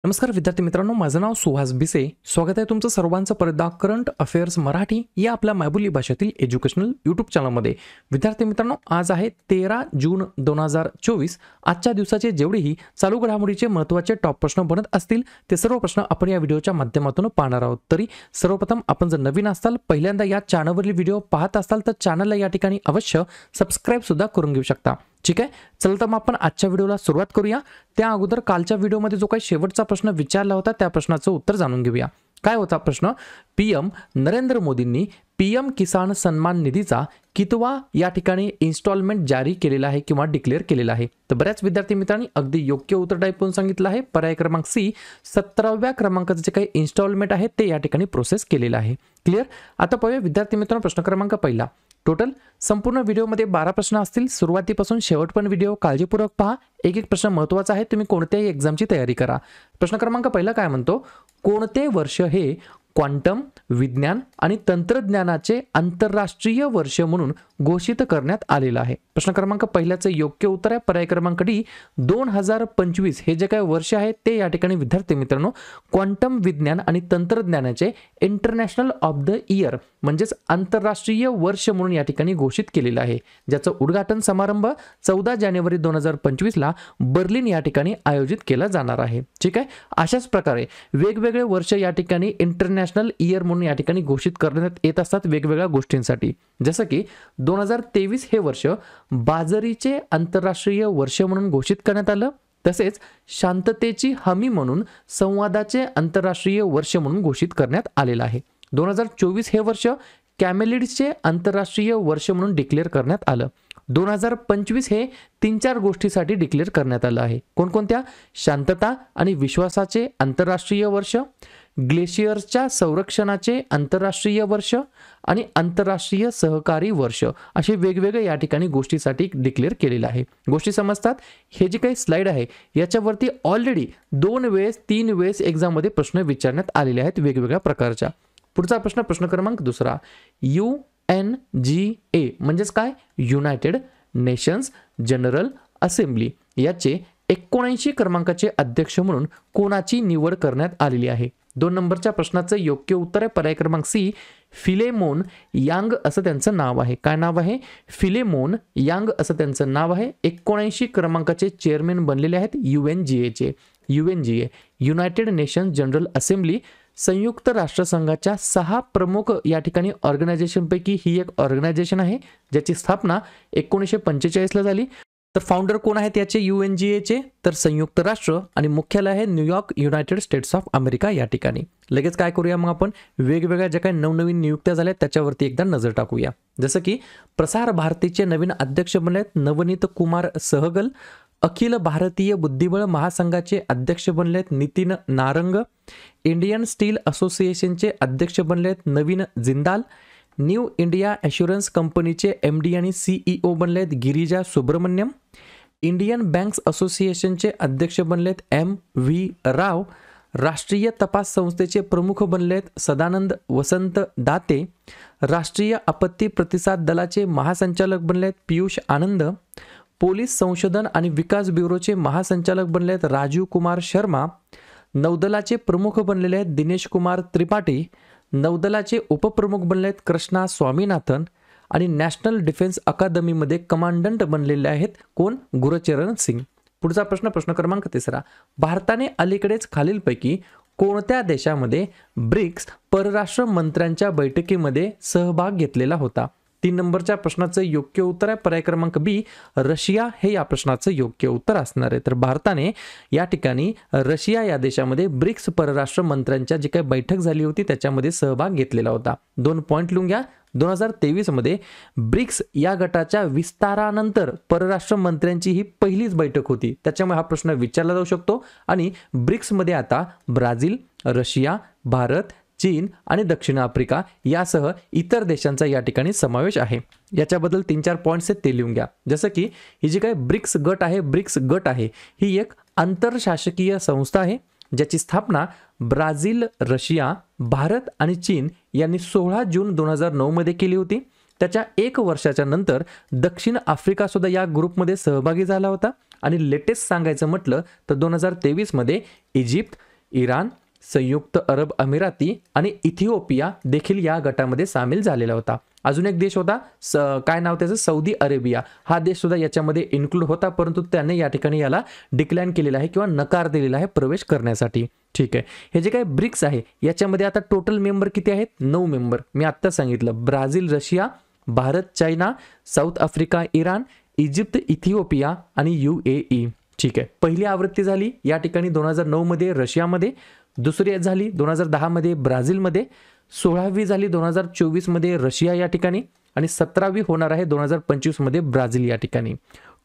नमस्कार विद्यार्थी मित्रांनो, माझं नाव सुहास भिसे. स्वागत आहे तुमचं सर्वांचं परत करंट अफेअर्स मराठी या आपल्या मायबोली भाषेतील एज्युकेशनल यूट्यूब चॅनलमध्ये. विद्यार्थी मित्रांनो, आज आहे 13 जून 2024. आजच्या दिवसाचे जेवढेही चालू घडामोडीचे महत्त्वाचे टॉप प्रश्न बनत असतील ते सर्व प्रश्न आपण या व्हिडिओच्या माध्यमातून पाहणार आहोत. तरी सर्वप्रथम आपण जर नवीन असाल, पहिल्यांदा या चॅनलवरील व्हिडिओ पाहत असाल तर चॅनलला या ठिकाणी अवश्य सबस्क्राईब सुद्धा करून घेऊ शकता. ठीक आहे, चला तर मग आपण आजच्या व्हिडिओला सुरुवात करूया. त्या अगोदर कालच्या व्हिडिओमध्ये जो काही शेवटचा प्रश्न विचारला होता त्या प्रश्नाचं उत्तर जाणून घेऊया. काय होता प्रश्न? पीएम नरेंद्र मोदींनी पीएम किसान सन्मान निधीचा कितवा या ठिकाणी इन्स्टॉलमेंट जारी केलेला आहे किंवा डिक्लेअर केलेला आहे? तर बऱ्याच विद्यार्थी मित्रांनी अगदी योग्य उत्तर टाईप करून सांगितलं आहे. पर्याय क्रमांक सी, 17व्या क्रमांकाचे जे काही इन्स्टॉलमेंट आहे ते या ठिकाणी प्रोसेस केलेलं आहे. क्लिअर? आता पाहूया विद्यार्थी मित्रांनो प्रश्न क्रमांक पहिला. टोटल संपूर्ण व्हिडिओमध्ये 12 प्रश्न असतील. सुरुवातीपासून शेवटपर्यंत व्हिडिओ काळजीपूर्वक पहा. एक एक प्रश्न महत्त्वाचा आहे, तुम्ही कोणत्याही एक्झामची तयारी करा. प्रश्न क्रमांक पहिला काय म्हणतो? कोणते वर्ष हे क्वांटम विज्ञान आणि तंत्रज्ञानाचे आंतरराष्ट्रीय वर्ष म्हणून घोषित करण्यात आलेलं आहे? प्रश्न क्रमांक पहिल्याचं योग्य उत्तर आहे पर्याय क्रमांक डी, 2025 हे जे काही वर्ष आहे ते या ठिकाणी विद्यार्थी मित्रांनो क्वांटम विज्ञान आणि तंत्रज्ञानाचे इंटरनॅशनल ऑफ द इयर म्हणजेच आंतरराष्ट्रीय वर्ष म्हणून या ठिकाणी घोषित केलेलं आहे, ज्याचं उद्घाटन समारंभ 14 जानेवारी 2025 ला बर्लिन या ठिकाणी आयोजित केला जाणार आहे. ठीक आहे, अशाच प्रकारे वेगवेगळे वर्ष या ठिकाणी इंटरनॅशनल इयर म्हणून या ठिकाणी घोषित करण्यात येत असतात वेगवेगळ्या गोष्टींसाठी. जसं की 2023 हे वर्ष बाजरीचे आंतरराष्ट्रीय वर्ष म्हणून घोषित करण्यात आलं. तसेच शांततेची हमी म्हणून संवादाचे आंतरराष्ट्रीय वर्ष म्हणून घोषित करण्यात आलेलं आहे. 2024 हे वर्ष कॅमेलिड्सचे आंतरराष्ट्रीय वर्ष म्हणून डिक्लेअर करण्यात आलं. 2025 हे 3-4 गोष्टीसाठी डिक्लेअर करण्यात आलं आहे. कोणकोणत्या? शांतता आणि विश्वासाचे आंतरराष्ट्रीय वर्ष, ग्लेशियर्सच्या संरक्षणाचे आंतरराष्ट्रीय वर्ष आणि आंतरराष्ट्रीय सहकारी वर्ष असे वेगवेगळे या ठिकाणी गोष्टीसाठी डिक्लेअर केलेलं आहे. गोष्टी समजतात? हे जे काही स्लाइड आहे याच्यावरती ऑलरेडी 2 वेळेस 3 वेळेस एक्झाममध्ये प्रश्न विचारण्यात आलेले आहेत वेगवेगळ्या प्रकारच्या. पुढचा प्रश्न, प्रश्न क्रमांक दुसरा. UNGA म्हणजेच काय? युनायटेड नेशन्स जनरल असेंब्ली याचे 79 क्रमांकाचे अध्यक्ष म्हणून कोणाची निवड करण्यात आलेली आहे? 2 नंबरच्या प्रश्नाचं योग्य उत्तर आहे पर्याय क्रमांक सी, फिलेमोन यांग असं त्यांचं नाव आहे. काय नाव आहे? फिलेमोन यांग असं त्यांचं नाव आहे. 79 क्रमांकाचे चेअरमॅन बनलेले आहेत UNGA चे. UNGA United nations general assembly संयुक्त राष्ट्रसंघाच्या 6 प्रमुख या ठिकाणी ऑर्गनायझेशनपैकी ही एक ऑर्गनायझेशन आहे, ज्याची स्थापना 1945 ला झाली. तर फाउंडर कोण आहेत याचे UNGA चे? तर संयुक्त राष्ट्र आणि मुख्यालय आहे New York, United states of America या ठिकाणी. लगेच काय करूया मग आपण वेगवेगळ्या ज्या काही नवनवीन नियुक्त्या झाल्या त्याच्यावरती एकदा नजर टाकूया. जसं की प्रसार भारतीचे नवीन अध्यक्ष बनले आहेत नवनीत कुमार सहगल. अखिल भारतीय बुद्धिबळ महासंघाचे अध्यक्ष बनले आहेत नितीन नारंग. इंडियन स्टील असोसिएशनचे अध्यक्ष बनले आहेत नवीन जिंदाल. न्यू इंडिया ॲश्युरन्स कंपनीचे MD आणि CEO बनले आहेत गिरिजा सुब्रमण्यम. इंडियन बँक्स असोसिएशनचे अध्यक्ष बनले आहेत MV राव. राष्ट्रीय तपास संस्थेचे प्रमुख बनले आहेत सदानंद वसंत दाते. राष्ट्रीय आपत्ती प्रतिसाद दलाचे महासंचालक बनले आहेत पियुष आनंद. पोलीस संशोधन आणि विकास ब्युरोचे महासंचालक बनले आहेत राजीव कुमार शर्मा. नौदलाचे प्रमुख बनलेले आहेत दिनेश कुमार त्रिपाठी. नौदलाचे उपप्रमुख बनले आहेत कृष्णा स्वामीनाथन. आणि नॅशनल डिफेन्स अकादमीमध्ये कमांडंट बनलेले आहेत कोण? गुरचरण सिंग. पुढचा प्रश्न, प्रश्न क्रमांक तिसरा. भारताने अलीकडेच खालीलपैकी कोणत्या देशामध्ये ब्रिक्स परराष्ट्र मंत्र्यांच्या बैठकीमध्ये सहभाग घेतलेला होता? 3 नंबरच्या प्रश्नाचं योग्य उत्तर आहे पर्याय क्रमांक बी, रशिया हे या प्रश्नाचं योग्य उत्तर असणार आहे. तर भारताने या ठिकाणी रशिया या देशामध्ये ब्रिक्स परराष्ट्र मंत्र्यांच्या जी काही बैठक झाली होती त्याच्यामध्ये सहभाग घेतलेला होता. 2 पॉईंट लिहून घ्या. 2023 मध्ये ब्रिक्स या गटाच्या विस्तारानंतर परराष्ट्र मंत्र्यांची ही पहिलीच बैठक होती, त्याच्यामुळे हा प्रश्न विचारला जाऊ शकतो. आणि ब्रिक्समध्ये आता ब्राझील, रशिया, भारत, चीन आणि दक्षिण आफ्रिका यासह इतर देशांचा या ठिकाणी समावेश आहे. याच्याबद्दल 3-4 पॉईंट्स आहेत ते लिहून घ्या. जसं की ही जी काही ब्रिक्स गट आहे ही एक आंतरशासकीय संस्था आहे ज्याची स्थापना ब्राझील, रशिया, भारत आणि चीन यांनी 16 जून 2009 मध्ये केली होती. त्याच्या 1 वर्षाच्या नंतर दक्षिण आफ्रिका सुद्धा या ग्रुपमध्ये सहभागी झाला होता. आणि लेटेस्ट सांगायचं म्हटलं तर 2023 मध्ये इजिप्त, इराण, संयुक्त अरब अमिराती आणि इथिओपिया देखील या गटामध्ये सामील झालेला होता. अजून एक देश होता, काय नाव त्याचं, सौदी अरेबिया. हा देश सुद्धा याच्यामध्ये इन्क्लूड होता, परंतु त्याने या ठिकाणी याला डिक्लाइन केलेला आहे किंवा नकार दिलेला आहे प्रवेश करण्यासाठी. ठीक आहे. हे जे काही ब्रिक्स आहे याच्यामध्ये आता टोटल मेंबर किती आहेत? 9 मेंबर. मी आत्ता सांगितलं, Brazil, Russia, Bharat, China, south Africa, Iran, Egypt, Ethiopia आणि UAE. ठीक आहे. पहिली आवृत्ती झाली या ठिकाणी 2009 मध्ये रशियामध्ये, दुसरी झाली 2010 मध्ये ब्राझीलमध्ये, 16वी झाली 2024 मध्ये रशिया या ठिकाणी आणि 17वी होणार आहे 2025 मध्ये ब्राझील या ठिकाणी.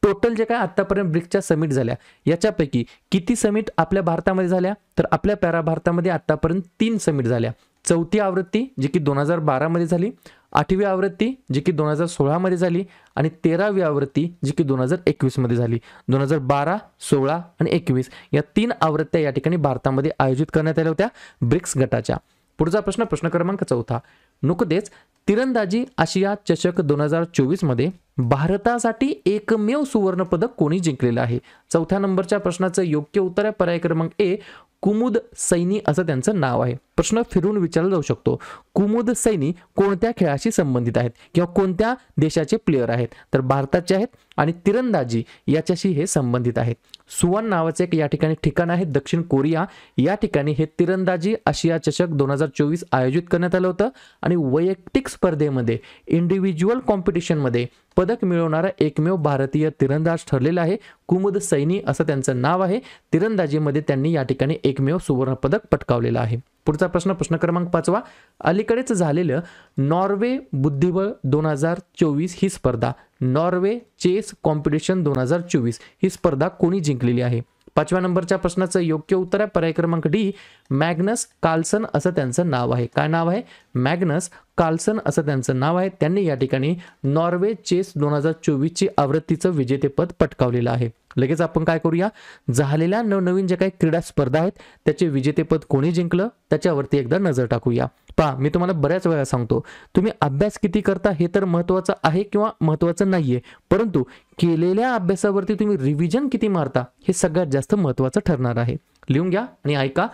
टोटल जे काय आतापर्यंत ब्रिक्सच्या समिट झाल्या याच्यापैकी किती समिट आपल्या भारतामध्ये झाल्या? तर आपल्या प्यारा भारतामध्ये आतापर्यंत 3 समिट झाल्या. चौथी आवृत्ती जी की 2012 मध्ये झाली, 8वी आवृत्ती जी की 2016 मध्ये झाली आणि 13वी आवृत्ती जी की 2021 मध्ये झाली. 2012, 16 आणि 21 या 3 आवृत्त्या या ठिकाणी भारतामध्ये आयोजित करण्यात आल्या होत्या ब्रिक्स गटाच्या. पुढचा प्रश्न क्रमांक 4. नुकतेच तिरंदाजी आशिया चषक 2024 मध्ये भारतासाठी एकमेव सुवर्ण पदक कोणी जिंकलेलं आहे? 4थ्या नंबरच्या प्रश्नाचं योग्य उत्तर आहे पर्याय क्रमांक ए, कुमुद सैनी असं त्यांचं नाव आहे. प्रश्न फिरून विचारला जाऊ शकतो, कुमुद सैनी कोणत्या खेळाशी संबंधित आहेत किंवा कोणत्या देशाचे प्लेयर आहेत? तर भारताचे आहेत आणि तिरंदाजी याच्याशी हे संबंधित आहेत. सुवॉन नावाचे एक या ठिकाणी ठिकाण आहे दक्षिण कोरिया. या ठिकाणी हे तिरंदाजी आशिया चषक 2024 आयोजित करण्यात आलं होतं आणि वैयक्तिक स्पर्धेमध्ये इंडिव्हिज्युअल कॉम्पिटिशनमध्ये पदक मिळवणारा एकमेव भारतीय तिरंदाज ठरलेला आहे कुमुद सैनी असं त्यांचं नाव आहे. तिरंदाजीमध्ये त्यांनी या ठिकाणी एकमेव सुवर्ण पदक पटकावलेलं आहे. पुढचा प्रश्न क्रमांक 5. अलीकडेच झालेलं नॉर्वे बुद्धिबळ 2024 ही स्पर्धा, नॉर्वे चेस कॉम्पिटिशन 2024 ही स्पर्धा कोणी जिंकलेली आहे? 5व्या नंबरच्या प्रश्नाचं योग्य उत्तर आहे पर्याय क्रमांक डी, मॅग्नस कार्लसन असं त्यांचं नाव आहे. काय नाव आहे? मॅग्नस कार्लसन असं त्यांचं नाव आहे. त्यांनी या ठिकाणी नॉर्वे चेस 2024 ची आवृत्तीचं विजेतेपद पटकावलेलं आहे. लगेच आपण काय करूया, झालेल्या नवनवीन जे काही क्रीडा स्पर्धा आहेत त्याचे विजेतेपद कोणी जिंकलं त्याच्यावरती एकदा नजर टाकूया. पहा, मी तुम्हाला बऱ्याच वेळा सांगतो, तुम्ही अभ्यास किती करता हे तर महत्त्वाचं आहे किंवा महत्त्वाचं नाहीये, परंतु केलेल्या अभ्यासावरती तुम्ही रिव्हिजन किती मारता हे सगळ्यात जास्त महत्त्वाचं ठरणार आहे. लिहून घ्या आणि ऐका.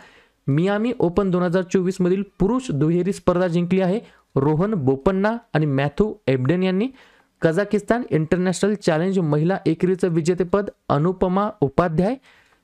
मियामी ओपन 2024 मधील पुरुष दुहेरी स्पर्धा जिंकली आहे रोहन बोपन्ना आणि मॅथ्यू एबडेन यांनी. कझाकिस्तान इंटरनॅशनल चॅलेंज महिला एकेरीचं विजेतेपद Anupama Upadhyay.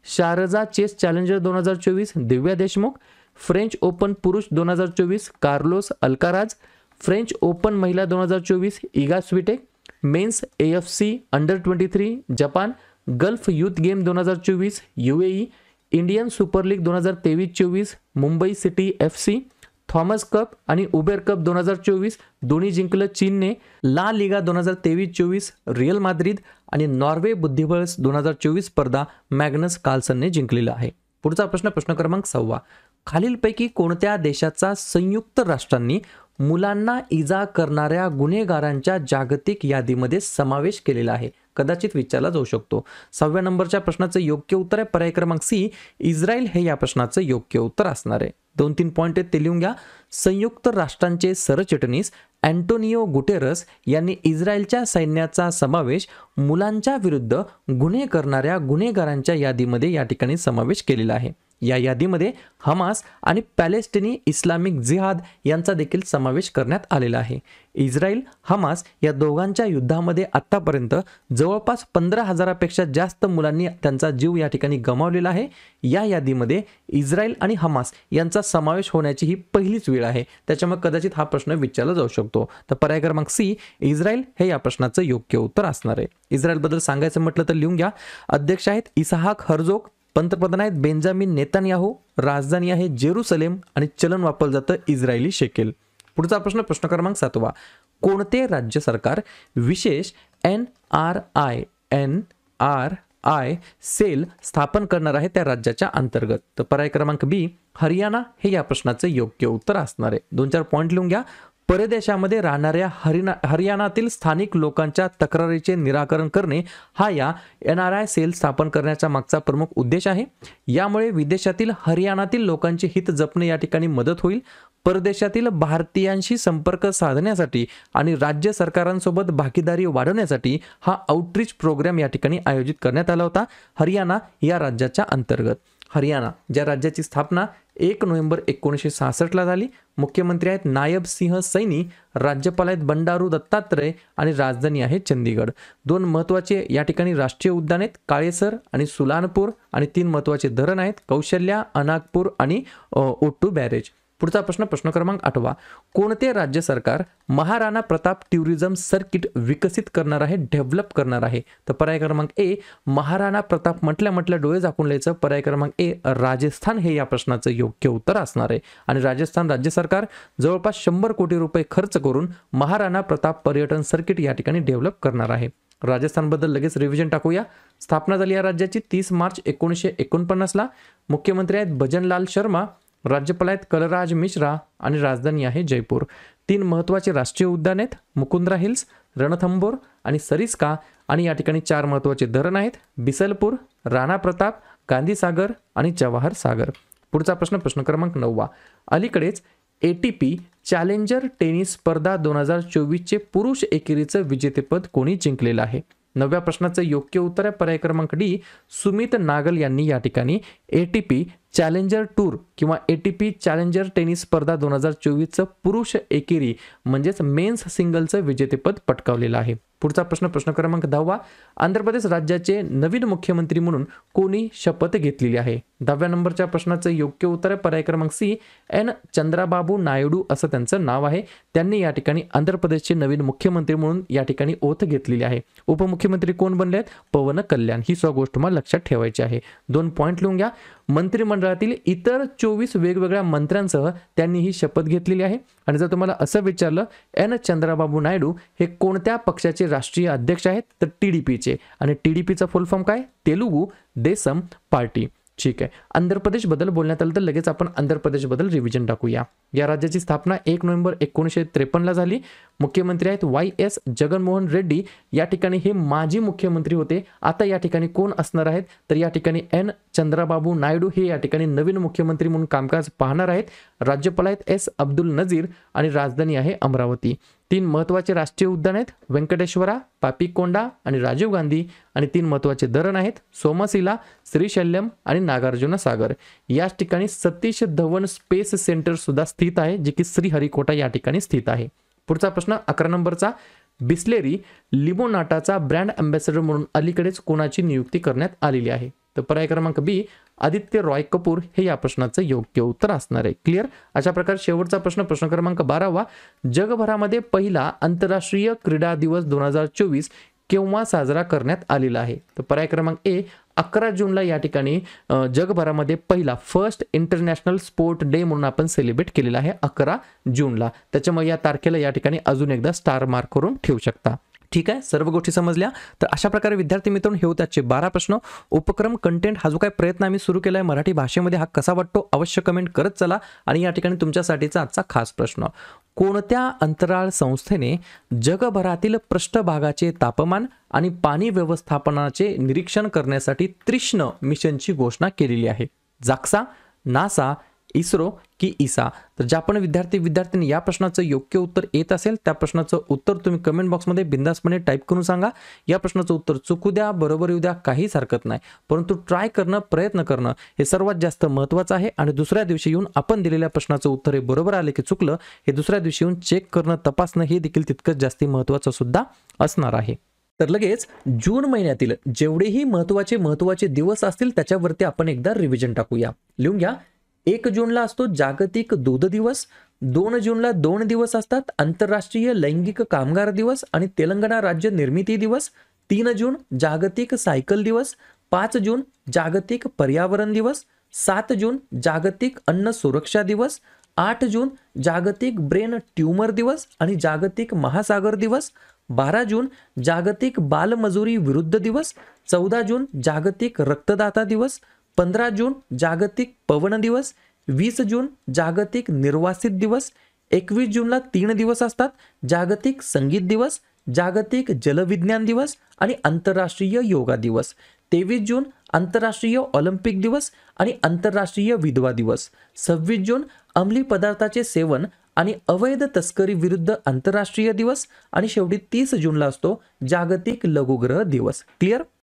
Sharjah chess challenger 2024 Divya Deshmukh. French Open पुरुष 2024 कार्लोस अल्काराज. फ्रेंच ओपन महिला 2024 Iga Swiatek. Men's AFC under 23 Japan. Gulf youth game 2024 UAE. Indian Super League 2023-24 Mumbai city FC. Thomas Cup आणि उबेर कप 2024 दोन्ही जिंकलं चीनने. ला लिगा 2023-24 रिअल माद्रिद आणि Norway बुद्धिबळ 2024 स्पर्धा Magnus कार्लसनने जिंकलेला आहे. पुढचा प्रश्न क्रमांक 6. खालीलपैकी कोणत्या देशाचा संयुक्त राष्ट्रांनी मुलांना इजा करणाऱ्या गुन्हेगारांच्या जागतिक यादीमध्ये समावेश केलेला आहे? कदाचित विचारला जाऊ शकतो. 6व्या नंबरच्या प्रश्नाचं योग्य उत्तर आहे पर्याय क्रमांक सी, इस्रायल हे या प्रश्नाचं योग्य उत्तर असणार आहे. 2-3 पॉइंट आहेत ते लिहून घ्या. संयुक्त राष्ट्रांचे सरचिटणीस अँटोनियो गुटेरस यांनी इस्रायलच्या सैन्याचा समावेश मुलांच्या विरुद्ध गुन्हे करणाऱ्या गुन्हेगारांच्या यादीमध्ये या ठिकाणी समावेश केलेला आहे. या यादीमध्ये हमास आणि पॅलेस्टिनी इस्लामिक जिहाद यांचा देखील समावेश करण्यात आलेला आहे. इस्रायल हमास या दोघांच्या युद्धामध्ये आतापर्यंत जवळपास 15,000पेक्षा जास्त मुलांनी त्यांचा जीव या ठिकाणी गमावलेला आहे. या यादीमध्ये इस्रायल आणि हमास यांचा समावेश होण्याची ही पहिलीच वेळ आहे, त्याच्यामुळे कदाचित हा प्रश्न विचारला जाऊ शकतो. तर पर्याय क्रमांक सी, इस्रायल हे या प्रश्नाचं योग्य उत्तर असणार आहे. इस्रायलबद्दल सांगायचं म्हटलं तर लिहून घ्या. अध्यक्ष आहेत इसाहाक हर्जोग. पंतप्रधान आहेत बेंजामिन नेतान्याहू. राजधानी आहे जेरुसलेम आणि चलन वापरलं जातं इस्रायली शेकेल. पुढचा प्रश्न क्रमांक 7. कोणते राज्य सरकार विशेष NRI सेल स्थापन करणार आहे त्या राज्याच्या अंतर्गत? तर पर्याय क्रमांक बी, हरियाणा हे या प्रश्नाचं योग्य उत्तर असणार आहे. 2-4 पॉइंट लिहून घ्या. परदेशामध्ये राहणाऱ्या हरियाणातील स्थानिक लोकांच्या तक्रारीचे निराकरण करणे हा या NRI सेल स्थापन करण्याचा मागचा प्रमुख उद्देश आहे. यामुळे विदेशातील हरियाणातील लोकांचे हित जपणे या ठिकाणी मदत होईल. परदेशातील भारतीयांशी संपर्क साधण्यासाठी आणि राज्य सरकारांसोबत भागीदारी वाढवण्यासाठी हा आउटरीच प्रोग्राम या ठिकाणी आयोजित करण्यात आला होता हरियाणा या राज्याच्या अंतर्गत. हरियाणा ज्या राज्याची स्थापना 1 नोव्हेंबर 1966ला झाली. मुख्यमंत्री आहेत नायब सिंह सैनी, राज्यपाल आहेत बंडारू दत्तात्रय आणि राजधानी आहे चंदीगड. 2 महत्त्वाचे या ठिकाणी राष्ट्रीय उद्यान आहेत काळेसर आणि सुलानपूर आणि 3 महत्त्वाचे धरण आहेत कौशल्या, अनागपूर आणि ओट्टू बॅरेज. पुढचा प्रश्न क्रमांक 8. कोणते राज्य सरकार महाराणा प्रताप टुरिझम सर्किट विकसित करणार आहे, डेव्हलप करणार आहे? तर पर्याय क्रमांक ए महाराणा प्रताप म्हटल्या डोळे झाकून लिहायचं. पर्याय क्रमांक ए राजस्थान हे या प्रश्नाचं योग्य उत्तर असणार आहे. आणि राजस्थान राज्य सरकार जवळपास 100 कोटी रुपये खर्च करून महाराणा प्रताप पर्यटन सर्किट या ठिकाणी डेव्हलप करणार आहे. राजस्थानबद्दल लगेच रिव्हिजन टाकूया. स्थापना झाली या राज्याची 30 मार्च 1949ला. मुख्यमंत्री आहेत भजनलाल शर्मा, राज्यपाल आहेत कलराज मिश्रा आणि राजधानी आहे जयपूर. 3 महत्त्वाचे राष्ट्रीय उद्यान आहेत मुकुंद्रा हिल्स, रणथंबोर आणि सरिस्का आणि या ठिकाणी 4 महत्त्वाचे धरण आहेत बिसलपूर, राणा प्रताप, गांधी सागर आणि जवाहर सागर. पुढचा प्रश्न क्रमांक 9. अलीकडेच ATP चॅलेंजर टेनिस स्पर्धा 2024 चे पुरुष एकेरीचं विजेतेपद कोणी जिंकलेलं आहे? 9व्या प्रश्नाचं योग्य उत्तर आहे पर्याय क्रमांक डी सुमित नागल यांनी या ठिकाणी ATP चॅलेंजर टूर किंवा ATP चॅलेंजर टेनिस स्पर्धा 2024चं पुरुष एकेरी म्हणजेच मेन्स सिंगलचं विजेतेपद पटकावलेलं आहे. पुढचा प्रश्न क्रमांक 10. आंध्र प्रदेश राज्याचे नवीन मुख्यमंत्री म्हणून कोणी शपथ घेतलेली आहे? 10व्या नंबरच्या प्रश्नाचं योग्य उत्तर आहे पर्याय क्रमांक सी एन चंद्राबाबू नायडू असं त्यांचं नाव आहे. त्यांनी या ठिकाणी आंध्र प्रदेशचे नवीन मुख्यमंत्री म्हणून या ठिकाणी ओथ घेतलेली आहे. उपमुख्यमंत्री कोण बनले आहेत? पवन कल्याण. ही गोष्ट मला लक्षात ठेवायची आहे. 2 पॉईंट लिहून घ्या. मंत्रिमंडळातील इतर 24 वेगवेगळ्या मंत्र्यांसह त्यांनी ही शपथ घेतलेली आहे. आणि जर तुम्हाला असं विचारलं एन चंद्राबाबू नायडू हे कोणत्या पक्षाचे राष्ट्रीय अध्यक्ष आहेत तर TDPचे. आणि TDPचा फुल फॉर्म काय? तेलुगू देसम पार्टी. ठीक आहे. आंध्र प्रदेश बद्दल बोलण्यात आलं तर लगेच आपण आंध्र प्रदेश बद्दल रिव्हिजन टाकूया. या राज्याची स्थापना 1 नोव्हेंबर 1953ला झाली. मुख्यमंत्री आहेत YS जगनमोहन रेड्डी. या ठिकाणी हे माजी मुख्यमंत्री होते. आता या ठिकाणी कोण असणार आहेत तर या ठिकाणी एन चंद्राबाबू नायडू हे या ठिकाणी नवीन मुख्यमंत्री म्हणून कामकाज पाहणार आहेत. राज्यपाल आहेत S अब्दुल नजीर आणि राजधानी आहे अमरावती. 3 महत्त्वाचे राष्ट्रीय उद्यान आहेत व्यंकटेश्वरा, पापीकोंडा आणि राजीव गांधी आणि 3 महत्त्वाचे धरण आहेत सोमशिला, श्रीशैल्यम आणि नागार्जुन सागर. याच ठिकाणी सतीश धवन स्पेस सेंटर सुद्धा स्थित आहे जे की श्रीहरिकोटा या ठिकाणी स्थित आहे. पुढचा प्रश्न 11 नंबरचा. बिस्लेरी लिमोनाटाचा ब्रँड अँबॅसेडर म्हणून अलीकडेच कोणाची नियुक्ती करण्यात आलेली आहे? तर पर्याय क्रमांक बी आदित्य रॉय कपूर हे या प्रश्नाचं योग्य उत्तर असणार आहे. क्लिअर. अशा प्रकारे शेवटचा प्रश्न क्रमांक 12. जगभरामध्ये पहिला आंतरराष्ट्रीय क्रीडा दिवस 2024 केव्हा साजरा करण्यात आलेला आहे? तर पर्याय क्रमांक ए 11 जूनला या ठिकाणी जगभरामध्ये पहिला फर्स्ट इंटरनॅशनल स्पोर्ट डे म्हणून आपण सेलिब्रेट केलेला आहे 11 जूनला. त्याच्यामुळे या तारखेला या ठिकाणी अजून एकदा स्टार मार्क करून ठेवू शकता. ठीक आहे. सर्व गोष्टी समजल्या. तर अशा प्रकारे विद्यार्थी मित्रांनो हे होते आजचे 12 प्रश्न. उपक्रम कंटेंट हा जो काही प्रयत्न आम्ही सुरू केला आहे मराठी भाषेमध्ये हा कसा वाटतो अवश्य कमेंट करत चला. आणि या ठिकाणी तुमच्यासाठीचा आजचा खास प्रश्न. कोणत्या अंतराळ संस्थेने जगभरातील पृष्ठभागाचे तापमान आणि पाणी व्यवस्थापनाचे निरीक्षण करण्यासाठी तीक्ष्ण मिशनची घोषणा केलेली आहे? जाक्सा, नासा, इस्रो की इसा? तर ज्या पण विद्यार्थ्यांनी या प्रश्नाचं योग्य उत्तर येत असेल त्या प्रश्नाचं उत्तर तुम्ही कमेंट बॉक्समध्ये बिंदासपणे टाईप करून सांगा. या प्रश्नाचं उत्तर चुकू द्या, बरोबर येऊ द्या, काहीच हरकत नाही. परंतु ट्राय करणं, प्रयत्न करणं हे सर्वात जास्त महत्त्वाचं आहे. आणि दुसऱ्या दिवशी येऊन आपण दिलेल्या प्रश्नाचं उत्तर हे बरोबर आले की चुकलं हे दुसऱ्या दिवशी येऊन चेक करणं, तपासणं हे देखील तितकंच जास्ती महत्त्वाचं सुद्धा असणार आहे. तर लगेच जून महिन्यातील जेवढेही महत्त्वाचे दिवस असतील त्याच्यावरती आपण एकदा रिव्हिजन टाकूया. लिहून घ्या. 1 जूनला असतो जागतिक दूध दिवस. 2 जूनला 2 दिवस असतात आंतरराष्ट्रीय लैंगिक कामगार दिवस आणि तेलंगणा राज्य निर्मिती दिवस. 3 जून जागतिक सायकल दिवस. 5 जून जागतिक पर्यावरण दिवस. 7 जून जागतिक अन्न सुरक्षा दिवस. 8 जून जागतिक ब्रेन ट्यूमर दिवस आणि जागतिक महासागर दिवस. 12 जून जागतिक बालमजुरी विरुद्ध दिवस. 14 जून जागतिक रक्तदाता दिवस. 15 जून जागतिक पवन दिवस. 20 जून जागतिक निर्वासित दिवस. 21 जूनला 3 दिवस असतात जागतिक संगीत दिवस, जागतिक जलविज्ञान दिवस आणि आंतरराष्ट्रीय योगा दिवस. 23 जून आंतरराष्ट्रीय ऑलिम्पिक दिवस आणि आंतरराष्ट्रीय विधवा दिवस. 26 जून अंमली पदार्थाचे सेवन आणि अवैध तस्करी विरुद्ध आंतरराष्ट्रीय दिवस आणि शेवटी 30 जूनला असतो जागतिक लघुग्रह दिवस. क्लिअर.